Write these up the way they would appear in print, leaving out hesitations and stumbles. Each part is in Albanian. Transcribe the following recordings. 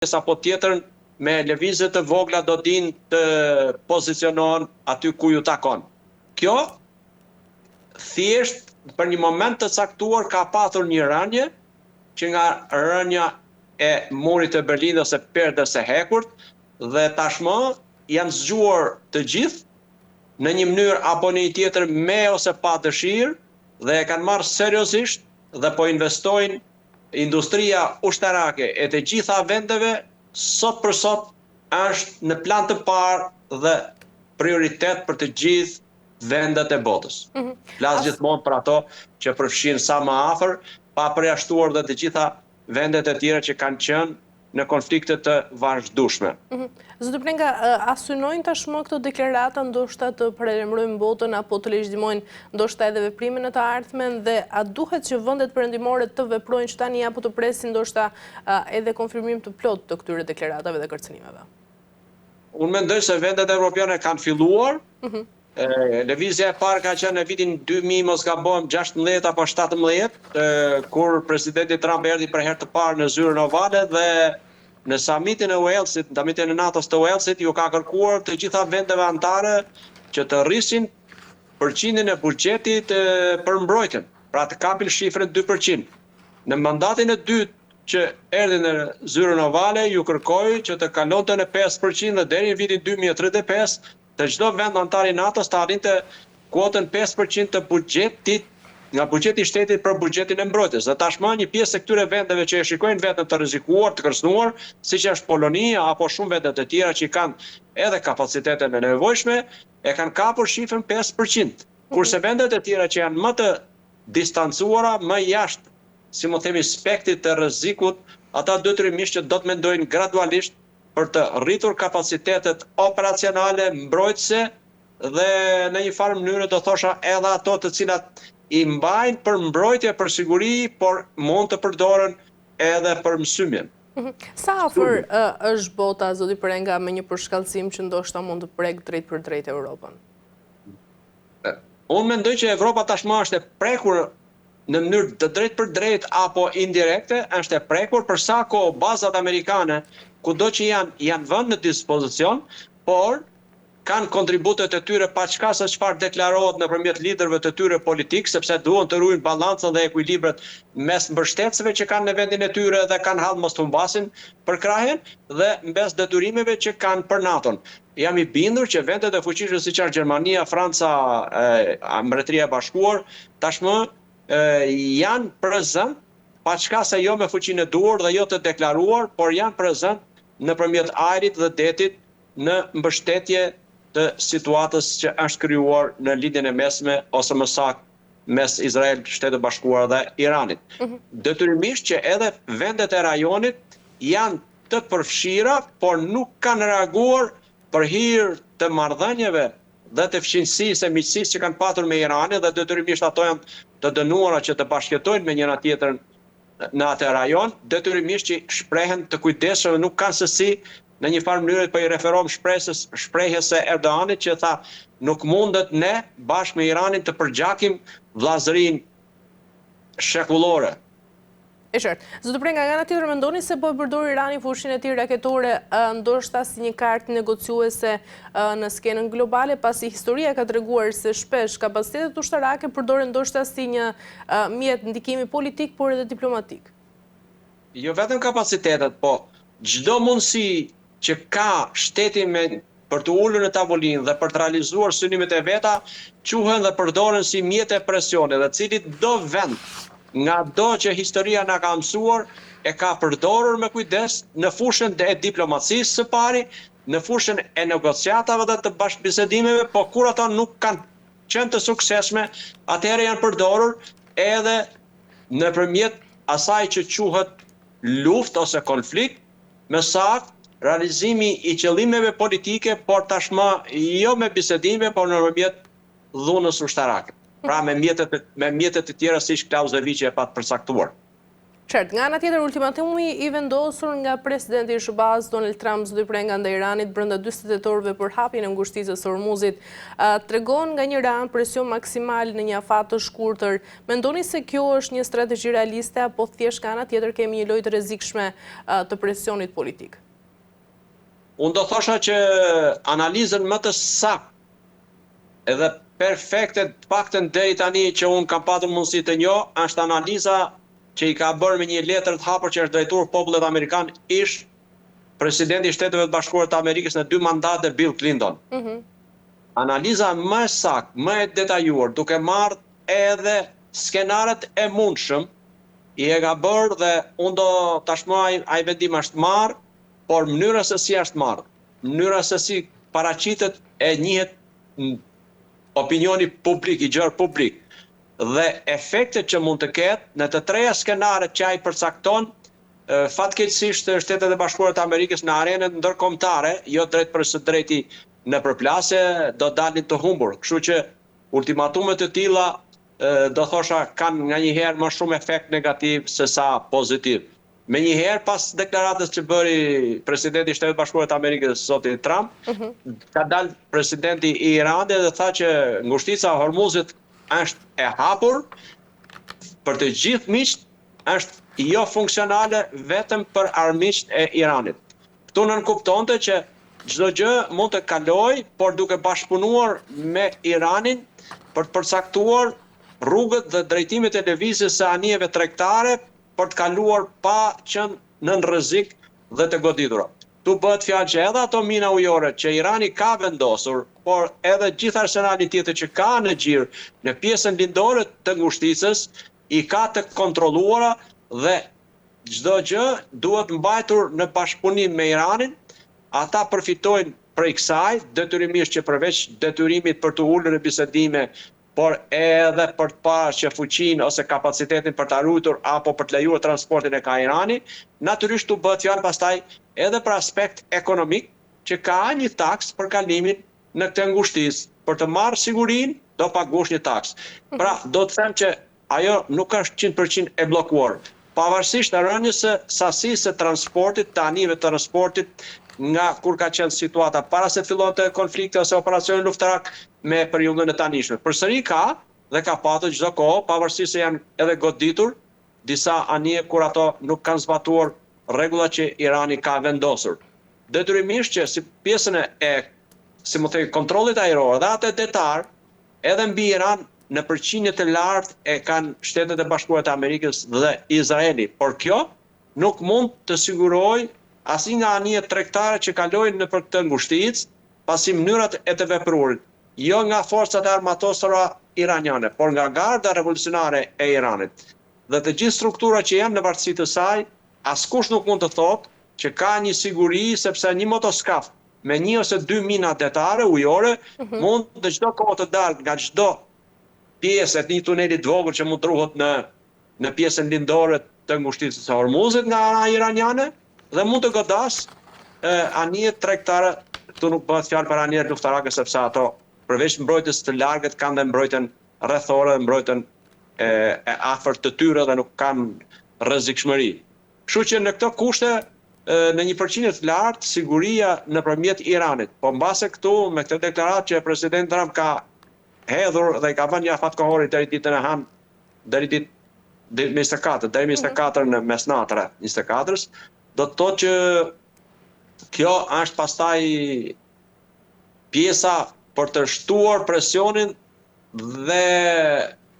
apo tjetrën me lëvizje të vogla do din të pozicionohen aty ku ju takon. Kjo thjesht për një moment të caktuar ka patur një rënje që nga rënja e murit të Berlinit ose perdës së hekurt dhe tashmë janë zgjuar të gjithë në një mënyrë apo në një tjetër me ose pa dëshirë dhe e kanë marrë seriozisht dhe po investojnë industria ushtarake e të gjitha vendeve sot për sot është në plan të parë dhe prioritet për të gjithë vendet e botës. Flas gjithmonë për ato që përfshin sa më afër, pa përjashtuar dhe të gjitha vendet e tjera që kanë qenë në konflikte të vazhdueshme. Zoti Prenga, a synojnë tashmë këto deklarata ndoshta të paralajmërojnë botën apo të legitimojnë ndoshta edhe veprimin e të ardhmen dhe a duhet që vendet perëndimore të veprojnë që tani apo të presin ndoshta edhe konfirmim të plot të këtyre deklaratave dhe kërcënimeve? Unë mendoj se vendet evropiane kanë filluar. Lëvizja e parë ka qenë në vitin 2000, mos gabojmë, 16 apo 17, kur presidenti Trump erdhi për herë të parë në zyrën ovale dhe në summitin e Walesit, summitin e NATO-s të Walesit, ju ka kërkuar të gjitha vendeve anëtare që të rrisin përqindjen e buxhetit për mbrojtjen, pra të kapin shifrën 2%. Në mandatin e dytë që erdhi në zyrën ovale, ju kërkoi që të kalonte në 5% dhe deri në vitin 2035 të çdo vend antar i NATO-s të arrinte kuotën 5% të buxhetit, nga buxheti i shtetit për buxhetin e mbrojtjes. Dhe tashmë një pjesë e këtyre vendeve që e shikojnë veten të rrezikuar, të kërcënuar, siç është Polonia apo shumë vende të tjera që kanë edhe kapacitetet e nevojshme, e kanë kapur shifrën 5%. Kurse vendet e tjera që janë më të distancuara, më jashtë, si më themi, spektit të rrezikut, ata detyrimisht që do të mendojnë gradualisht për të rritur kapacitetet operacionale, mbrojtëse dhe në një farë mënyrë do thosha edhe ato të cilat i mbajnë për mbrojtje, për siguri, por mund të përdoren edhe për mësymjen. Sa afër është bota, zoti Prenga, me një përshkallësim që ndoshta mund të prek drejt për drejt Europën? Unë mendoj që Evropa tashmë është e prekur në mënyrë të drejt për drejt apo indirekte, është e prekur për sa kohë bazat amerikane kudo që janë vënë në dispozicion, por kanë kontributet e tyre pa çka se çfarë deklarohet nëpërmjet liderëve të tyre politik, sepse duan të ruajnë balancën dhe ekuilibrat mes mbështetësve që kanë në vendin e tyre dhe kanë hall mos humbasin për krahen dhe mes detyrimeve që kanë për NATO-n. Jam i bindur që vendet e fuqishme siç janë Gjermania, Franca, Mbretëria e Bashkuar, tashmë janë prezant, pa çka se jo me fuqinë e duhur dhe jo të deklaruar, por janë prezant nëpërmjet ajrit dhe detit në mbështetje të situatës që është krijuar në lidhjen e mesme ose më saktë mes Izrael, Shtetit Bashkuar dhe Iranit. Detyrimisht që edhe vendet e rajonit janë të përfshira, por nuk kanë reaguar për hir të marrëdhënieve dhe të fshinësisë e miqësisë që kanë patur me Iranin dhe detyrimisht ato janë të dënuara që të bashkëjetojnë me njëra tjetrën në atë rajon, detyrimisht që shprehen të kujdesshëm, nuk kanë sesi në një farë mënyrë po i referohem shprehjes së Erdoganit që tha nuk mundet ne bashkë me Iranin të përgjakim vllazërinë shekullore. E qartë. Zoti Prenga, nga ana tjetër mendoni se po e përdor Irani fushën e tij raketore ndoshta si një kartë negociuese në skenën globale, pasi historia ka treguar se shpesh kapacitetet ushtarake përdoren ndoshta si një mjet ndikimi politik, por edhe diplomatik? Jo vetëm kapacitetet, po çdo mundësi që ka shteti për të ulur në tavolinë dhe për të realizuar synimet e veta, quhen dhe përdoren si mjete presione, dhe cili do vend nga do që historia na ka mësuar, e ka përdorur me kujdes në fushën e diplomacisë së pari, në fushën e negociatave dhe të bashkëbisedimeve, po kur ato nuk kanë qenë të suksesshme, atëherë janë përdorur edhe nëpërmjet asaj që quhet luftë ose konflikt, me saktë realizimi i qëllimeve politike, por tashmë jo me bisedime, por nëpërmjet dhunës ushtarake. Pra me mjetet e tjera siç Clausewitz e pat përcaktuar. Qartë, nga ana tjetër, ultimatumi i vendosur nga presidenti i SBA-s Donald Trump s'do i prenga ndaj Iranit brenda 48 orëve për hapjen e ngushticës së Hormuzit, tregon nga një ran presion maksimal në një afat të shkurtër. Mendoni se kjo është një strategji realiste apo thjesht nga ana tjetër kemi një lojë të rrezikshme të presionit politik? Unë do thosha që analizën më të saktë edhe perfekte, të paktën deri tani që unë kam patur mundësi të njoh, është analiza që i ka bërë me një letër të hapur që është drejtuar popullit amerikan ish presidenti i Shteteve të Bashkuara të Amerikës në 2 mandate Bill Clinton. Analiza më saktë, më e detajuar, duke marrë edhe skenaret e mundshëm, i e ka bërë dhe unë do tashmë ai vendim është marrë, por mënyra se si është marrë, mënyra se si paraqitet e njihet opinioni publik, i gjerë publik, dhe efektet që mund të ketë në të treja skenaret që ai përcakton, fatkeqësisht Shtetet e Bashkuara të Amerikës në arenën ndërkombëtare, jo drejt për së drejti në përplasje, do dalin të humbur. Kështu që ultimatumet të tilla do thosha kanë nganjëherë më shumë efekt negativ se sa pozitiv. Menjëherë pas deklaratës që bëri presidenti i Shtetit Bashkuar të Amerikës zoti Trump, ka dalë presidenti i Iranit dhe tha që ngushtica e Hormuzit është e hapur për të gjithë miqt, është jo funksionale vetëm për armiqt e Iranit. Këtu nënkuptonte që çdo gjë mund të kalojë, por duke bashkëpunuar me Iranin për të përcaktuar rrugët dhe drejtimet e lëvizjes së anijeve tregtare për të kaluar pa qenë në rrezik dhe të goditura. Tu bëhet fjalë që edhe ato mina ujore që Irani ka vendosur, por edhe gjithë arsenali tjetër që ka në xhir në pjesën lindore të ngushticës, i ka të kontrolluara dhe çdo gjë duhet mbajtur në bashkëpunim me Iranin. Ata përfitojnë prej kësaj, detyrimisht që përveç detyrimit për të ulur në bisedime, por edhe për të parë që fuqinë ose kapacitetin për të ruajtur apo për të lejuar transportin e ka Irani, natyrisht tu bëhet fjalë pastaj edhe për aspekt ekonomik, që ka një taks për kalimin në këtë ngushticë. Për të marrë sigurinë, do paguash një taks. Pra, do të them që ajo nuk është 100% e bllokuar. Pavarësisht rënies së sasisë së transportit, të anijeve të transportit, nga kur ka qenë situata para se fillonte konflikti ose operacioni luftarak me periudhën e tanishme. Përsëri ka dhe ka patur çdo kohë, pavarësisht se janë edhe goditur disa anije kur ato nuk kanë zbatuar rregullat që Irani ka vendosur. Detyrimisht që si pjesën e si më thëj, kontrollit ajror dhe atë detar, edhe mbi Iran në përqindje të lartë e kanë Shtetet e Bashkuara të Amerikës dhe Izraeli, por kjo nuk mund të sigurojë asnjë nga anijet tregtare që kalojnë në për këtë ngushticë, pasi mënyrat e të vepruarit, jo nga forcat e armatosura iraniane, por nga garda revolucionare e Iranit. Dhe të gjithë strukturat që janë në varësi të saj, askush nuk mund të thotë që ka një siguri, sepse një motoskaf me 1 ose 2 mina detare ujore mund të çdo kohë të dalë nga çdo pjesë e një tuneli të vogël që mund të ruhet në pjesën lindore të ngushticës së Hormuzit nga ana iraniane, dhe mund të godas anijet tregtare. Këtu nuk bëhet fjalë për anijet luftarake, sepse ato përveç mbrojtjes të largët kanë dhe mbrojtjen rrethore, mbrojtjen e afërt të tyre dhe nuk kanë rrezikshmëri. Kështu që në këto kushte në një përqindje të lartë siguria nëpërmjet Iranit. Po mbase këtu me këtë deklaratë që presidenti Trump ka hedhur dhe i ka vënë një afat kohori deri ditën e Han, deri ditë 24 në mesnatë 24-s, do të thotë që kjo është pastaj pjesa për të shtuar presionin dhe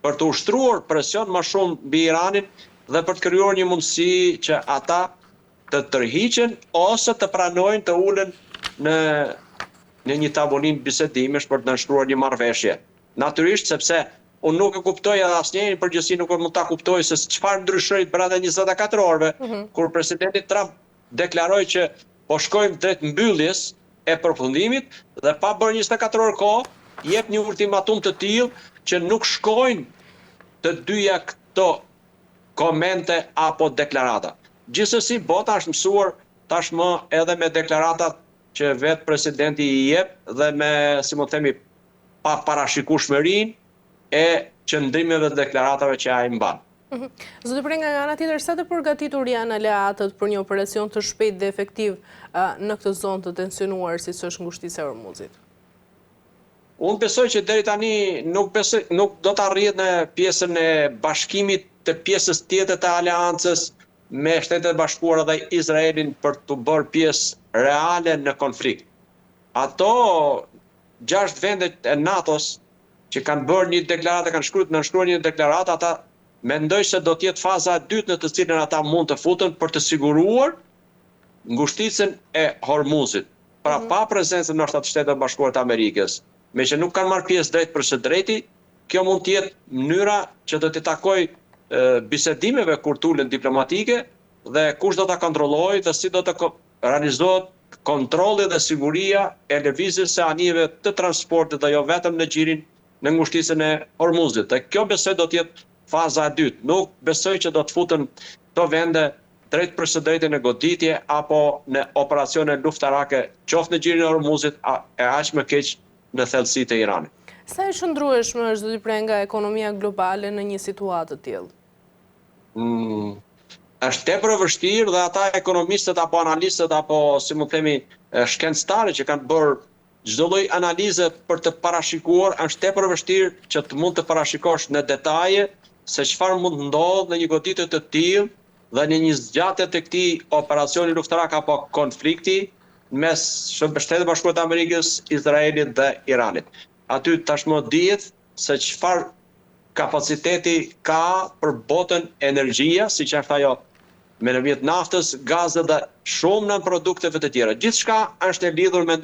për të ushtruar presion më shumë mbi Iranin dhe për të krijuar një mundësi që ata të tërhiqen ose të pranojnë të ulen në një tavolinë bisedimesh për të nënshtruar një marrëveshje. Natyrisht sepse unë nuk e kuptoj edhe asnjëri përgjithësi nuk mund ta kuptoj se çfarë ndryshoi brenda 24 orëve kur presidenti Trump deklaroi që po shkojmë drejt mbylljes e përfundimit dhe pa bërë 24 orë kohë jep një ultimatum të tillë që nuk shkojnë të dyja këto komente apo deklarata. Gjithsesi bota është mësuar tashmë edhe me deklaratat që vetë presidenti i jep dhe me, si më themi, pa parashikueshmërinë e qëndrimeve të deklaratave që ai mban. Zotë Prenga, nga ana tjetër, sa të përgatitur janë aleatët për një operacion të shpejt dhe efektiv në këtë zonë të tensionuar si është ngushtia e Hormuzit? Unë besoj që deri tani nuk do të arrihet në pjesën e bashkimit të pjesës tjetër të aleancës me Shtetet e Bashkuara dhe Izraelin për të bërë pjesë reale në konflikt. Ato 6 vendet e NATO-s që kanë bërë një deklaratë, kanë nënshkruar një deklaratë, ata mendoj se do të jetë faza e dytë në të cilën ata mund të futen për të siguruar ngushticën e Hormuzit. Pra pa prezencën ndoshta të Shtetit Bashkuar të Amerikës, me që nuk kanë marrë pjesë drejt për së drejti, kjo mund të jetë mënyra që do të takoj bisedimeve kur tulen diplomatike dhe kush do ta kontrollojë dhe si do të realizohet kontrolli dhe siguria e lëvizjes së anijeve të transportit dhe jo vetëm në gjirin në ngushticën e Hormuzit. Dhe kjo besoj do të jetë faza e dytë. Nuk besoj që do të futen këto vende drejt për së drejti në goditje apo në operacione luftarake, qoftë në gjirin e Hormuzit e aq më keq në thellësitë e Iranit. Sa e shndrueshme është Zotë Prenga ekonomia globale në një situatë të tillë? Është tepër e vështirë dhe ata ekonomistët apo analistët apo si më themi shkencëtarët që kanë bërë çdo lloj analize për të parashikuar, është tepër e vështirë që të mund të parashikosh në detaje se çfarë mund të ndodhë në një goditje të tillë dhe në një zgjatje të këtij operacioni luftarak apo konflikti mes Shtetit Bashkuar të Amerikës, Izraelit dhe Iranit. Aty tashmë dihet se çfarë kapaciteti ka për botën energjia, siç është ajo me nëmjet naftës, gazet dhe shumë në produkteve të tjera. Gjithçka është e lidhur me